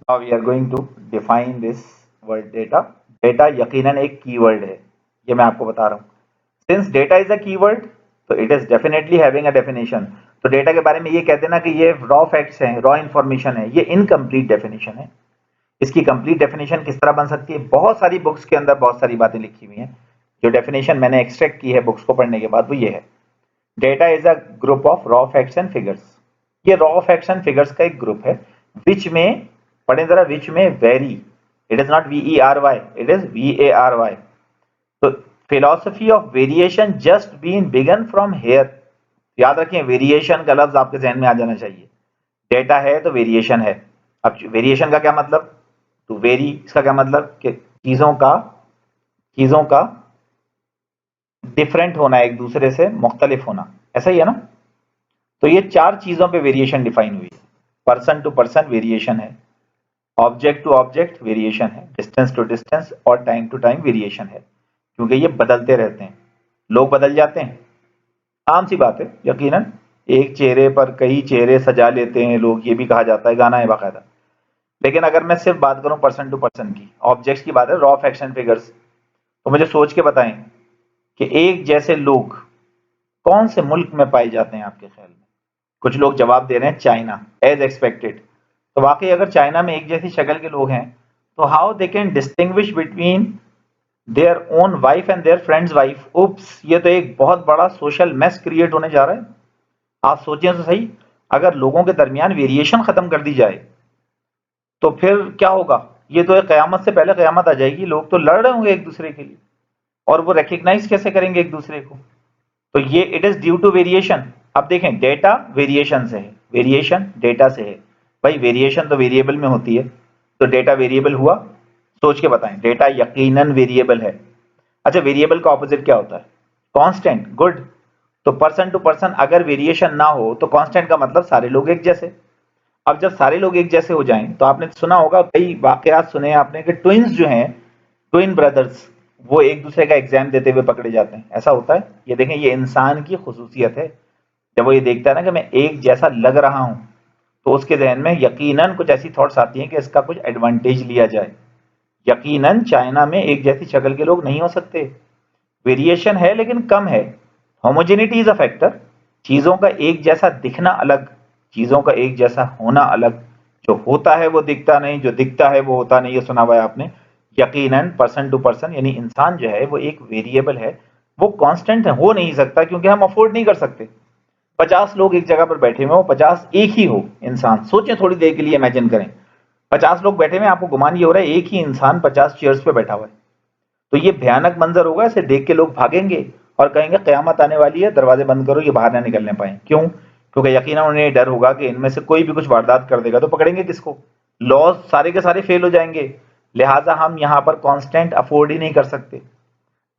Now we are going to define this word data. Data यकीनन एक keyword है, ये मैं आपको बता रहा हूँ. Since data is a keyword, तो it is definitely having a definition. तो डेटा के बारे में ये कहते हैं ना कि ये रॉ फैक्ट्स हैं, रॉ इन्फॉर्मेशन है, ये इनकम्प्लीट डेफिनेशन है. इसकी कंप्लीट डेफिनेशन किस तरह बन सकती है? बहुत सारी बुक्स के अंदर बहुत सारी बातें लिखी हुई हैं. जो डेफिनेशन मैंने एक्सट्रैक्ट की है बुक्स को पढ़ने के बाद वो ये है. Data is a group of raw facts and figures. ये रॉ फैक्ट्स एंड फिगर्स का एक ग्रुप है विच में, पढ़े जरा, विच में very. It is not VERY, it is VARY. तो philosophy of variation just been begun from here. याद रखें, वेरिएशन का लफ्ज आपके जहन में आ जाना चाहिए. डेटा है तो वेरिएशन है. अब वेरिएशन का क्या मतलब? टू वेरी, इसका क्या मतलब कि चीजों का डिफरेंट होना, एक दूसरे से मुख्तलिफ होना, ऐसा ही है ना. तो ये चार चीजों पे वेरिएशन डिफाइन हुई है. पर्सन टू पर्सन वेरिएशन है, ऑब्जेक्ट टू ऑब्जेक्ट वेरिएशन है, डिस्टेंस टू डिस्टेंस और टाइम टू टाइम वेरिएशन है. क्योंकि ये बदलते रहते हैं, लोग बदल जाते हैं, आम सी बात है. यकीनन एक चेहरे पर कई चेहरे सजा लेते हैं लोग, ये भी कहा जाता है, गाना है बाकायदा. लेकिन अगर मैं सिर्फ बात करूं पर्सन टू पर्सन की, ऑब्जेक्ट्स की बात है, रॉ फैक्ट्स एंड फिगर्स, तो मुझे सोच के बताएं कि एक जैसे लोग कौन से मुल्क में पाए जाते हैं आपके ख्याल में? कुछ लोग जवाब दे रहे हैं चाइना, एज एक्सपेक्टेड. तो वाकई अगर चाइना में एक जैसी शक्ल के लोग हैं तो how they can distinguish between their own wife and their friend's wife? Oops, ये तो एक बहुत बड़ा सोशल मेस क्रिएट होने जा रहा है. आप सोचें तो सही, अगर लोगों के दरमियान वेरिएशन खत्म कर दी जाए तो फिर क्या होगा? ये तो क़यामत से पहले क़यामत आ जाएगी. लोग तो लड़ रहे होंगे एक दूसरे के लिए, और वो रिकग्नाइज कैसे करेंगे एक दूसरे को? तो ये it is due to variation. अब देखें, डेटा वेरिएशन से है, वेरिएशन डेटा से है. भाई वेरिएशन तो वेरिएबल में होती है, तो डेटा वेरिएबल हुआ? सोच के बताएं. डेटा यकीनन वेरिएबल है. अच्छा, वेरिएबल का ऑपोजिट क्या होता है? कांस्टेंट. गुड. तो पर्सन टू पर्सन अगर वेरिएशन ना हो तो कांस्टेंट का मतलब सारे लोग एक जैसे. अब जब सारे लोग एक जैसे हो जाएं तो आपने सुना होगा, कई वाकयात सुने आपने कि ट्विन्स जो हैं, ट्विन ब्रदर्स, वो एक दूसरे का एग्जाम देते हुए पकड़े जाते हैं. ऐसा होता है. ये देखें, ये इंसान की खुसूसियत है. जब वो ये देखता है ना कि मैं एक जैसा लग रहा हूं, तो उसके जहन में यकीनन कुछ ऐसी थॉट्स आती हैं कि इसका कुछ एडवांटेज लिया जाए. यकीनन चाइना में एक जैसी शक्ल के लोग नहीं हो सकते. वेरिएशन है लेकिन कम है. Homogeneity is a factor. चीजों का एक जैसा दिखना अलग, चीजों का एक जैसा होना अलग. जो होता है वो दिखता नहीं, जो दिखता है वो होता नहीं, ये सुना हुआ है आपने. यकीनन पर्सन टू पर्सन यानी इंसान जो है वो एक वेरिएबल है, वो कांस्टेंट हो नहीं सकता, क्योंकि हम अफोर्ड नहीं कर सकते 50 लोग एक जगह पर बैठे हुए हो, 50 एक ही हो इंसान. सोचें थोड़ी देर के लिए, इमेजिन करें 50 लोग बैठे हुए, आपको गुमान ये हो रहा है एक ही इंसान 50 चेयर्स पे बैठा हुआ है. तो ये भयानक मंजर होगा. इसे देख के लोग भागेंगे और कहेंगे क़यामत आने वाली है, दरवाजे बंद करो, ये बाहर ना निकलने पाए. क्यों? क्योंकि यकीनन उन्हें डर होगा कि इनमें से कोई भी कुछ वारदात कर देगा तो पकड़ेंगे किसको? लॉज सारे के सारे फेल हो जाएंगे. लिहाजा हम यहाँ पर कांस्टेंट अफोर्ड ही नहीं कर सकते.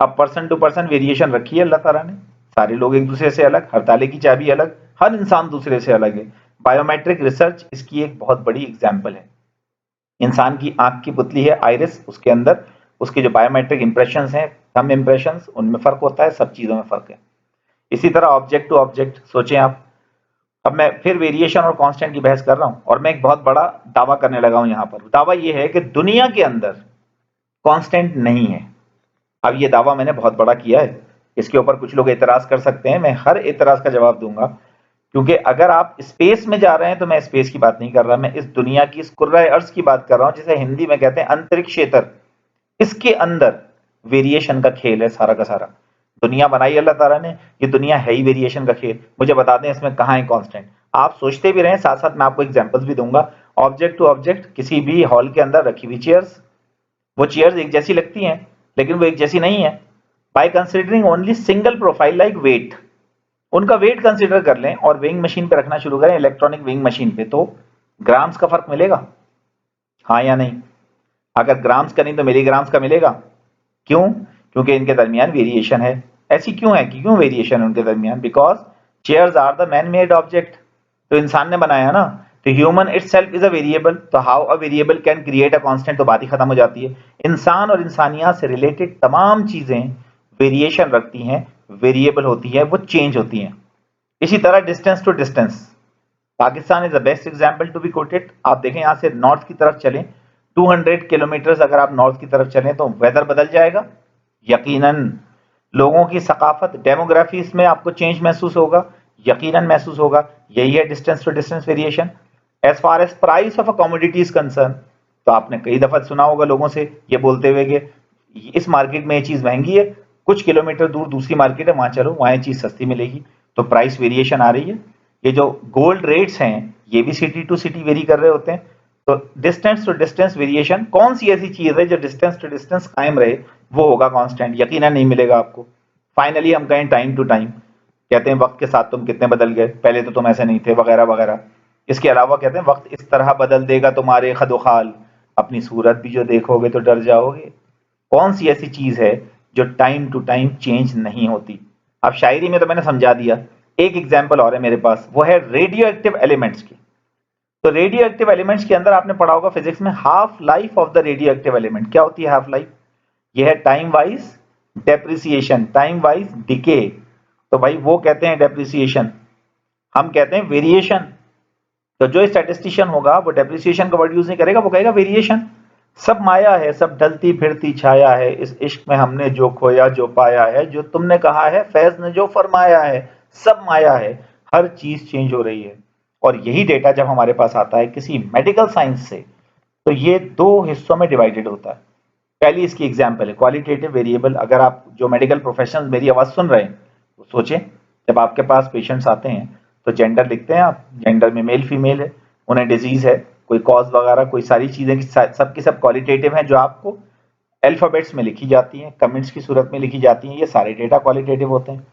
अब पर्सन टू पर्सन वेरिएशन रखी है अल्लाह ताला ने. सारे लोग एक दूसरे से अलग, हर ताले की चाबी अलग, हर इंसान दूसरे से अलग है. बायोमेट्रिक रिसर्च इसकी एक बहुत बड़ी एग्जाम्पल है. इंसान की आंख की पुतली है आइरिस, उसके अंदर उसके जो बायोमेट्रिक इंप्रेशन हैं, थंब इंप्रेशन, उनमें फर्क होता है, सब चीजों में फर्क है. इसी तरह ऑब्जेक्ट टू ऑब्जेक्ट सोचें आप. अब मैं फिर वेरिएशन और कांस्टेंट की बहस कर रहा हूं, और मैं एक बहुत बड़ा दावा करने लगा हूं यहां पर. दावा यह है कि दुनिया के अंदर कांस्टेंट नहीं है. अब ये दावा मैंने बहुत बड़ा किया है. इसके ऊपर कुछ लोग एतराज कर सकते हैं, मैं हर एतराज का जवाब दूंगा. क्योंकि अगर आप स्पेस में जा रहे हैं तो मैं स्पेस की बात नहीं कर रहा, मैं इस दुनिया की, इस कुर्रा अर्ज की बात कर रहा हूं, जिसे हिंदी में कहते हैं अंतरिक्ष क्षेत्र. इसके अंदर वेरिएशन का खेल है सारा का सारा. दुनिया बनाई अल्लाह ताला ने, ये दुनिया है ही वेरिएशन का खेल. मुझे बता दें इसमें कहां है कांस्टेंट? आप सोचते भी रहें, साथ साथ मैं आपको एग्जांपल्स भी दूंगा. ऑब्जेक्ट टू ऑब्जेक्ट, किसी भी हॉल के अंदर रखी हुई चेयर्स, वो चेयर्स एक जैसी लगती हैं लेकिन वो एक जैसी नहीं है. By considering only single profile like weight, उनका वेट कंसिडर कर लें और वेइंग मशीन पे रखना शुरू करें, इलेक्ट्रॉनिक वेइंग मशीन पे, तो ग्राम्स का फर्क मिलेगा, हाँ या नहीं? अगर ग्राम्स का नहीं तो मिलीग्राम्स का मिलेगा. क्यों? क्योंकि इनके दरमियान वेरिएशन है. ऐसी क्यों है कि क्यों वेरिएशन उनके दरमियान? Because chairs are the man made object. तो इंसान ने बनाया ना, तो human itself is a variable. तो how a variable can create a constant? तो बात ही खत्म हो जाती है. इंसान और इंसानियत से रिलेटेड तमाम चीजें वेरिएशन रखती हैं, वेरिएबल होती है, वो चेंज होती हैं. इसी तरह distance to distance, Pakistan is the best example to be quoted. आप देखें यहाँ से नॉर्थ की तरफ चलें, 200 किलोमीटर अगर आप नॉर्थ की तरफ चलें तो वेदर बदल जाएगा यकीनन। लोगों की सकाफत, डेमोग्राफी, इसमें आपको चेंज महसूस होगा, यकीनन महसूस होगा। यही है distance to distance variation. As far as price of a commodity is concern, तो आपने कई दफा सुना होगा लोगों से ये बोलते हुए कि इस मार्केट में ये चीज महंगी है, कुछ किलोमीटर दूर दूसरी मार्केट है, वहां चलो, वहां ये चीज सस्ती मिलेगी, तो प्राइस वेरिएशन आ रही है। ये जो गोल्ड रेट्स हैं ये भी सिटी टू सिटी वेरी कर रहे होते हैं। तो डिस्टेंस टू डिस्टेंस वेरिएशन कौन सी ऐसी चीज है जो डिस्टेंस टू डिस्टेंस कायम रहे, वो होगा कांस्टेंट, यकीनन नहीं मिलेगा आपको। फाइनली हम कहें टाइम टू टाइम, कहते हैं वक्त के साथ तुम कितने बदल गए, पहले तो तुम ऐसे नहीं थे, वगैरह वगैरह। इसके अलावा कहते हैं वक्त इस तरह बदल देगा तुम्हारे खदोखाल, अपनी सूरत भी जो देखोगे तो डर जाओगे। कौन सी ऐसी चीज है जो टाइम टू टाइम चेंज नहीं होती? अब शायरी में तो मैंने समझा दिया, एक एग्जाम्पल और है मेरे पास, वो है रेडियो एक्टिव एलिमेंट्स की। तो रेडियो एक्टिव एलिमेंट्स के अंदर आपने पढ़ा होगा फिजिक्स में, half life of the radio active element क्या होती है? हाफ लाइफ, यह है time wise depreciation, time wise decay. तो भाई वो कहते हैं डेप्रिसिएशन, हम कहते हैं वेरिएशन। तो जो स्टैटिस्टिशियन होगा वो डेप्रिसिएशन का वर्ड यूज नहीं करेगा, वो कहेगा वेरिएशन। सब माया है, सब ढलती फिरती छाया है, इस इश्क में हमने जो खोया जो पाया है, जो तुमने कहा है फैज ने जो फरमाया है, सब माया है, हर चीज चेंज हो रही है। और यही डेटा जब हमारे पास आता है किसी मेडिकल साइंस से, तो ये दो हिस्सों में डिवाइडेड होता है। पहली इसकी एग्जाम्पल है क्वालिटेटिव वेरिएबल। अगर आप जो मेडिकल प्रोफेशनल्स मेरी आवाज सुन रहे हैं तो सोचें, जब आपके पास पेशेंट्स आते हैं तो जेंडर लिखते हैं आप, जेंडर में मेल फीमेल है, उन्हें डिजीज है, कोई कॉज वगैरह, कोई सारी चीजें सब की सब क्वालिटेटिव हैं जो आपको अल्फाबेट्स में लिखी जाती हैं, कमेंट्स की सूरत में लिखी जाती हैं, ये सारे डेटा क्वालिटेटिव होते हैं।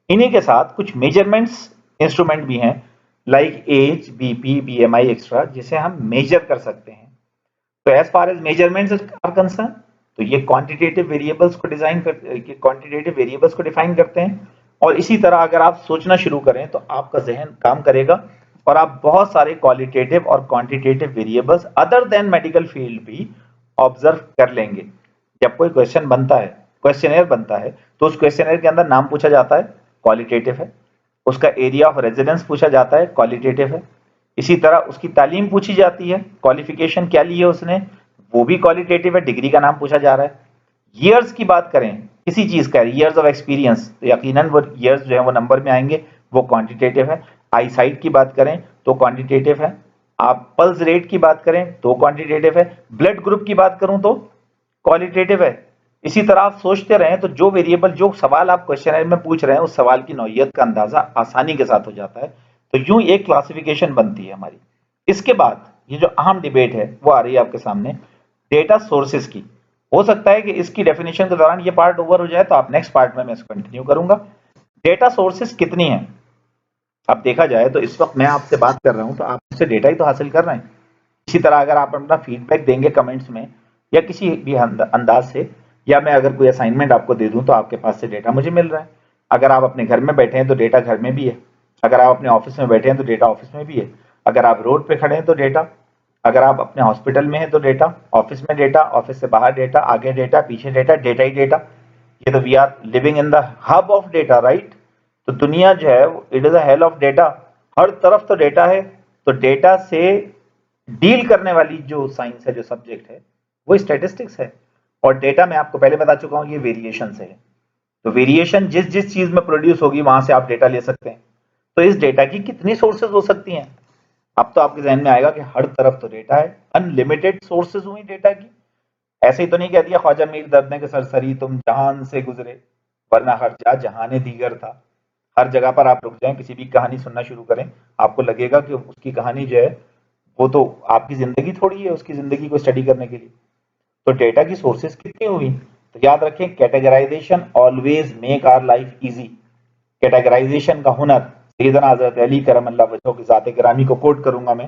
इन्हीं के साथ कुछ मेजरमेंट्स इंस्ट्रूमेंट भी हैं, like age, BP, BMI extra, जिसे हम मेजर कर सकते हैं। तो as far as measurements are concern, तो ये क्वांटिटेटिव वेरिएबल्स को क्वांटिटेटिव वेरिएबल्स को डिफाइन करते हैं। और इसी तरह अगर आप सोचना शुरू करें तो आपका जहन काम करेगा और आप बहुत सारे क्वालिटेटिव और quantitative variables other than medical field भी ऑब्जर्व कर लेंगे। जब कोई क्वेश्चन बनता है, क्वेश्चनर बनता है, तो उस क्वेश्चनर के अंदर नाम पूछा जाता है, क्वालिटेटिव है। उसका एरिया ऑफ रेजिडेंस पूछा जाता है, क्वालिटेटिव है। इसी तरह उसकी तालीम पूछी जाती है, क्वालिफिकेशन क्या ली है उसने, वो भी क्वालिटेटिव है, डिग्री का नाम पूछा जा रहा है। ईयर्स की बात करें किसी चीज का, ईयर्स ऑफ एक्सपीरियंस, तो यकीनन वो ईयर्स जो है वो नंबर में आएंगे, वो क्वांटिटेटिव है। आई साइट की बात करें तो क्वांटिटेटिव है। आप पल्स रेट की बात करें तो क्वांटिटेटिव है। ब्लड ग्रुप की बात करूं तो क्वालिटेटिव है। इसी तरह आप सोचते रहें तो जो वेरिएबल, जो सवाल आप क्वेश्चनर में पूछ रहे हैं, उस सवाल की नौइयत का अंदाजा आसानी के साथ हो जाता है। तो यूं एक क्लासिफिकेशन बनती है हमारी। इसके बाद ये जो अहम डिबेट है वो आ रही है आपके सामने, डेटा सोर्सेज की। हो सकता है कि इसकी डेफिनेशन के दौरान ये पार्ट ओवर हो जाए, तो आप नेक्स्ट पार्ट में मैं इसको कंटिन्यू करूंगा। डेटा सोर्सेज कितनी है? अब देखा जाए तो इस वक्त मैं आपसे बात कर रहा हूं तो आप मुझसे डेटा ही तो हासिल कर रहे हैं। इसी तरह अगर आप अपना फीडबैक देंगे कमेंट्स में या किसी भी अंदाज से, या मैं अगर कोई असाइनमेंट आपको दे दूं तो आपके पास से डेटा मुझे मिल रहा है। अगर आप अपने घर में बैठे हैं तो डेटा घर में भी है, अगर आप अपने ऑफिस में बैठे हैं तो डेटा ऑफिस में भी है, अगर आप रोड पे खड़े हैं तो डेटा, अगर आप अपने हॉस्पिटल में हैं तो डेटा, ऑफिस में डेटा, ऑफिस से बाहर डेटा, आगे डेटा, पीछे डेटा, डेटा ही डेटा। ये तो we are living in the hub of data, right? तो दुनिया जो है it is a hell of data, हर तरफ तो डेटा है। तो डेटा से डील करने वाली जो साइंस है, जो सब्जेक्ट है, वो स्टैटिस्टिक्स है। और डेटा मैं आपको पहले बता चुका हूं ये वेरिएशन से है। तो वेरिएशन जिस जिस चीज में प्रोड्यूस होगी वहां से आप डेटा ले सकते हैं। तो इस डेटा की कितनी सोर्सेज हो सकती हैं? अब तो आपके जहन में आएगा कि हर तरफ तो डेटा है, अनलिमिटेड सोर्सेज हुई डेटा की। ऐसे ही तो नहीं कह दिया ख्वाजा मीर दर्द ने कि सरसरी तुम जहान से गुजरे वरना हर जा जहाने दीगर था। हर जगह पर आप रुक जाएं, किसी भी कहानी सुनना शुरू करें, आपको लगेगा कि उसकी कहानी जो है वो तो आपकी जिंदगी थोड़ी है उसकी जिंदगी को स्टडी करने के लिए। तो डेटा की सोर्सेज कितनी हुई? तो याद रखें, categorization always make our life easy. Categorization का हुनर, सैयदना हजरत अली करमल्लाहु वजहहू की ज़ात गिरामी को कोट करूंगा मैं,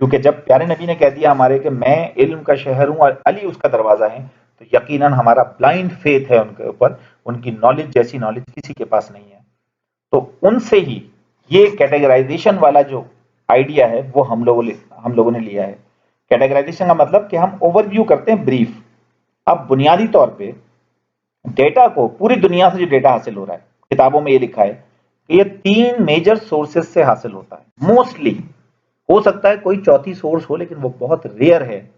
क्योंकि जब प्यारे नबी ने कह दिया हमारे कि मैं इल्म का शहर हूं और अली उसका दरवाजा है, तो यकीनन हमारा ब्लाइंड फेथ है उनके ऊपर, उनकी नॉलेज जैसी नॉलेज किसी के पास नहीं है। तो उनसे ही ये कैटेगराइजेशन वाला जो आइडिया है वो हम लोगों ने लिया है। कैटेगराइजेशन का मतलब कि हम ओवरव्यू करते हैं, ब्रीफ। अब बुनियादी तौर पे डेटा को, पूरी दुनिया से जो डेटा हासिल हो रहा है, किताबों में ये लिखा है कि ये 3 मेजर सोर्सेज से हासिल होता है मोस्टली। हो सकता है कोई चौथी सोर्स हो, लेकिन वो बहुत रेयर है